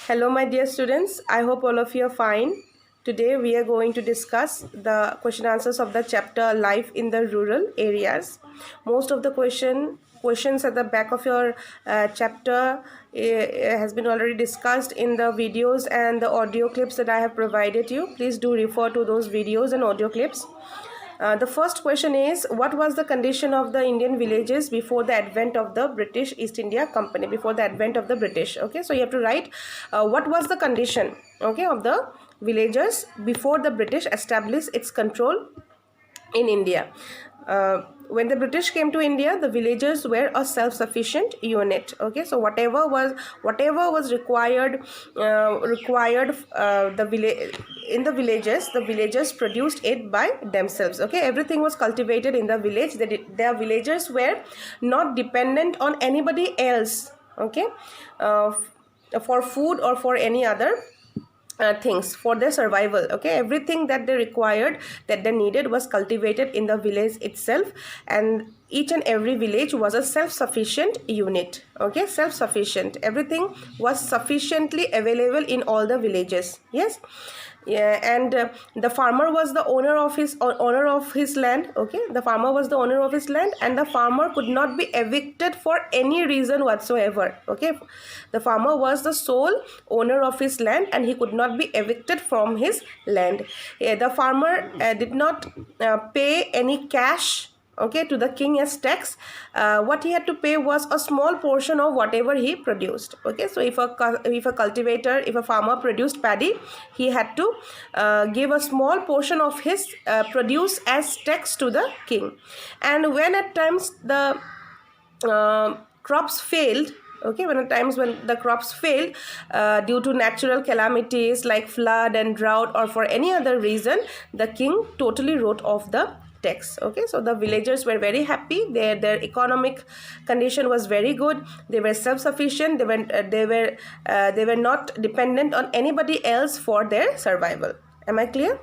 Hello, my dear students. I hope all of you are fine. Today, we are going to discuss the question answers of the chapter Life in the Rural Areas. Most of the questions at the back of your chapter has been already discussed in the videos and the audio clips that I have provided you. Please do refer to those videos and audio clips. The first question is, what was the condition of the Indian villages before the advent of the British East India Company? Before the advent of the British. Okay, so you have to write what was the condition, okay, of the villagers before the British established its control in India. When the British came to India, the villagers were a self-sufficient unit. Okay, so whatever was required the village in the villagers produced it by themselves. Okay, everything was cultivated in the village. Their villagers were not dependent on anybody else. Okay, for food or for any other things for their survival. Okay, everything that they required, that they needed, was cultivated in the village itself, and each and every village was a self-sufficient unit. Okay, self-sufficient, everything was sufficiently available in all the villages. Yes. Yeah, and the farmer was the owner of his land. Okay, the farmer was the owner of his land, and the farmer could not be evicted for any reason whatsoever. Okay, the farmer was the sole owner of his land, and he could not be evicted from his land. The farmer did not pay any cash, okay, to the king as tax. What he had to pay was a small portion of whatever he produced. Okay, so if a farmer produced paddy, he had to give a small portion of his produce as tax to the king. And when at times the crops failed, okay, when the crops failed due to natural calamities like flood and drought, or for any other reason, the king totally wrote off the tax. Okay, so the villagers were very happy. Their economic condition was very good. They were self-sufficient. They were not dependent on anybody else for their survival. Am I clear?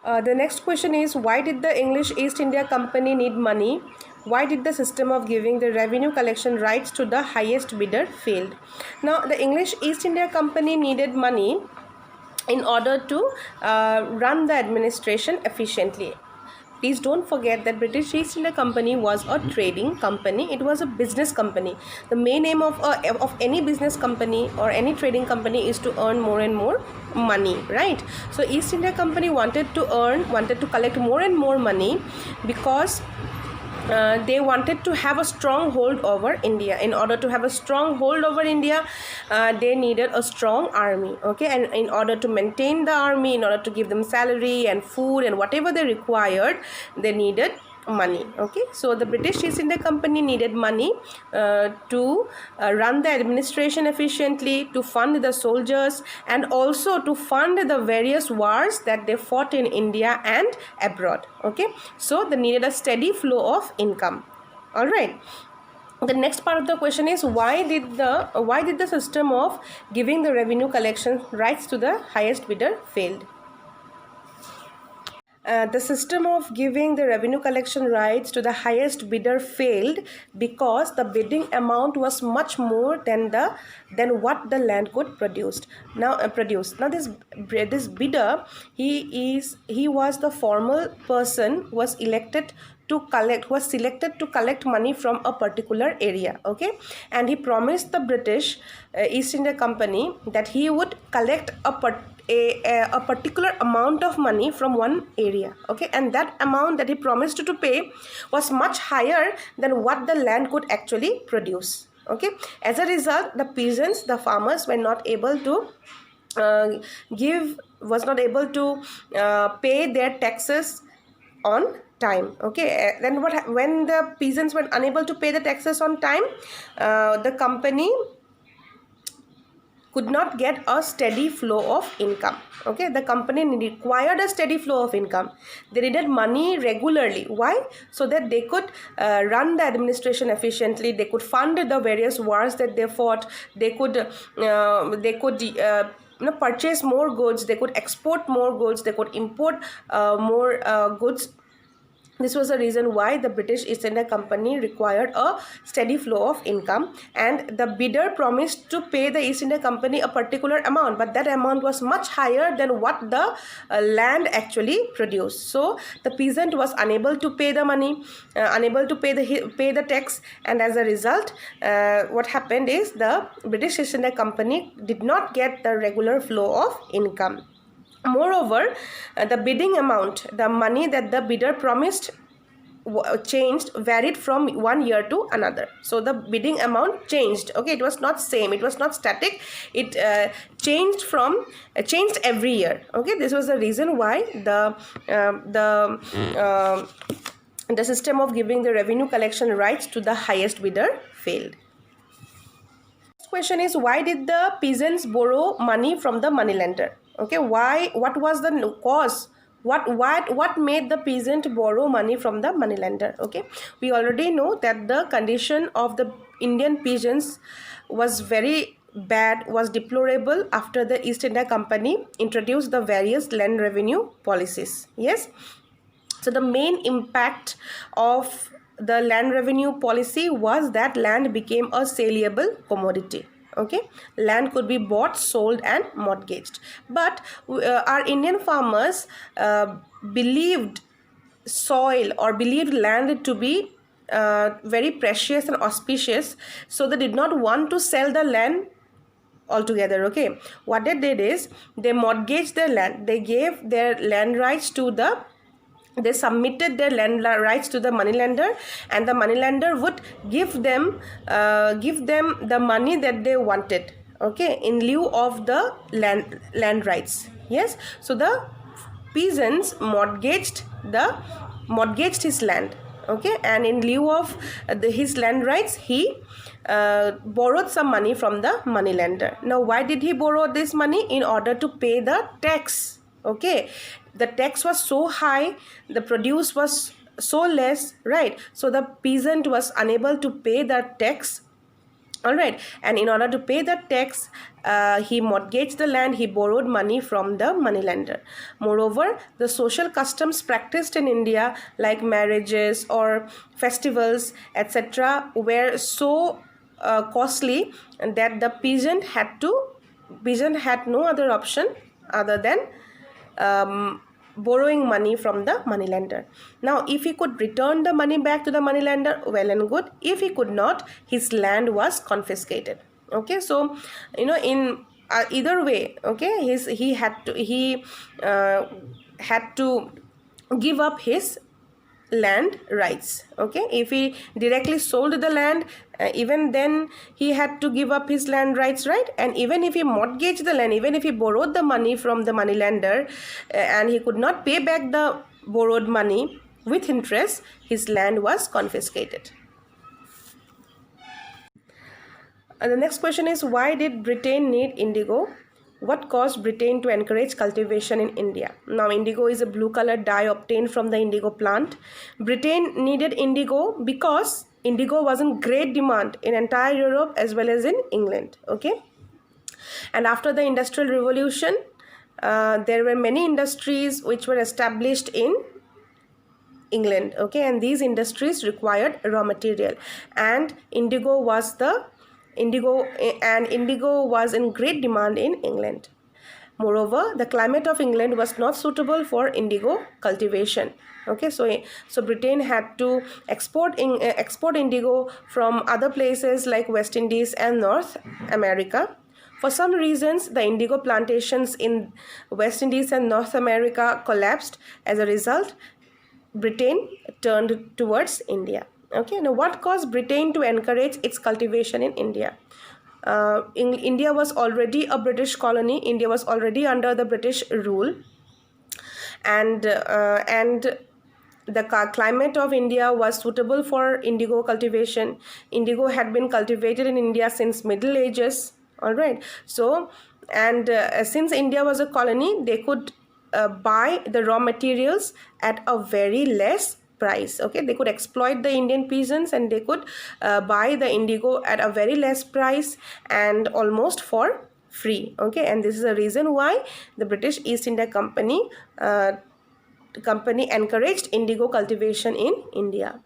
The next question is, why did the English East India Company need money? Why did the system of giving the revenue collection rights to the highest bidder failed? Now, the English East India Company needed money in order to run the administration efficiently. Please don't forget that British East India Company was a trading company. It was a business company. The main aim of any business company or any trading company is to earn more and more money, right? So East India Company wanted to collect more and more money because they wanted to have a strong hold over India. In order to have a strong hold over India, they needed a strong army. Okay, and in order to maintain the army, in order to give them salary and food and whatever they required, they needed money. Okay, so the British East India Company needed money to run the administration efficiently, to fund the soldiers, and also to fund the various wars that they fought in India and abroad. Okay, so they needed a steady flow of income. All right. The next part of the question is, why did the system of giving the revenue collection rights to the highest bidder failed? The system of giving the revenue collection rights to the highest bidder failed because the bidding amount was much more than what the land could produce. Now this bidder, he was the formal person who was selected to collect money from a particular area. Okay, and he promised the British East India Company that he would collect a particular amount of money from one area. Okay, and that amount that he promised to pay was much higher than what the land could actually produce. Okay, as a result, the farmers were not able to pay their taxes on time. Okay, then when the peasants were unable to pay the taxes on time, the company could not get a steady flow of income. Okay, the company required a steady flow of income. They needed money regularly. Why? So that they could run the administration efficiently. They could fund the various wars that they fought. They could purchase more goods. They could export more goods. They could import more goods This was the reason why the British East India Company required a steady flow of income, and the bidder promised to pay the East India Company a particular amount, but that amount was much higher than what the land actually produced. So the peasant was unable to pay the money, unable to pay the tax, and as a result, what happened is the British East India Company did not get the regular flow of income. Moreover, the bidding amount, the money that the bidder promised, changed, varied from one year to another. So the bidding amount changed. Okay, it was not same, it was not static, it changed every year. Okay, this was the reason why the system of giving the revenue collection rights to the highest bidder failed. Question is, why did the peasants borrow money from the moneylender? Okay, why? What was the cause? What made the peasant borrow money from the moneylender? Okay, we already know that the condition of the Indian peasants was very bad, was deplorable after the East India Company introduced the various land revenue policies. Yes, so the main impact of the land revenue policy was that land became a saleable commodity. Okay, land could be bought, sold and mortgaged, but our Indian farmers believed soil or believed land to be very precious and auspicious, so they did not want to sell the land altogether. Okay, what they did is they mortgaged their land, they gave their land rights to they submitted their land rights to the moneylender, and the moneylender would give them the money that they wanted, okay, in lieu of the land rights. Yes, so the peasants mortgaged his land, okay, and in lieu of his land rights, he borrowed some money from the moneylender. Now, why did he borrow this money? In order to pay the tax. Okay, the tax was so high, the produce was so less, right? So the peasant was unable to pay the tax. All right, and in order to pay the tax, he mortgaged the land, he borrowed money from the moneylender. Moreover, the social customs practiced in India, like marriages or festivals, etc., were so costly that the peasant had no other option other than borrowing money from the moneylender. Now, if he could return the money back to the moneylender, well and good. If he could not, his land was confiscated. Okay, so in either way, okay, he had to give up his land rights. Okay, if he directly sold the land, even then he had to give up his land rights, right? And even if he mortgaged the land, even if he borrowed the money from the moneylender and he could not pay back the borrowed money with interest, his land was confiscated. The next question is, why did Britain need indigo? What caused Britain to encourage cultivation in India? Now, indigo is a blue-colored dye obtained from the indigo plant. Britain needed indigo because indigo was in great demand in entire Europe as well as in England. Okay, and after the Industrial Revolution, there were many industries which were established in England. Okay, and these industries required raw material, and indigo was in great demand in England. Moreover, the climate of England was not suitable for indigo cultivation. Okay, so Britain had to export indigo from other places like West Indies and North America. For some reasons, the indigo plantations in West Indies and North America collapsed. As a result, Britain turned towards India. Okay, now what caused Britain to encourage its cultivation in India? India was already a British colony. India was already under the British rule, and the climate of India was suitable for indigo cultivation. Indigo had been cultivated in India since Middle Ages. All right, so and since India was a colony, they could buy the raw materials at a very less price. Okay, they could exploit the Indian peasants and they could buy the indigo at a very less price and almost for free. Okay, and this is a reason why the British East India Company company encouraged indigo cultivation in India.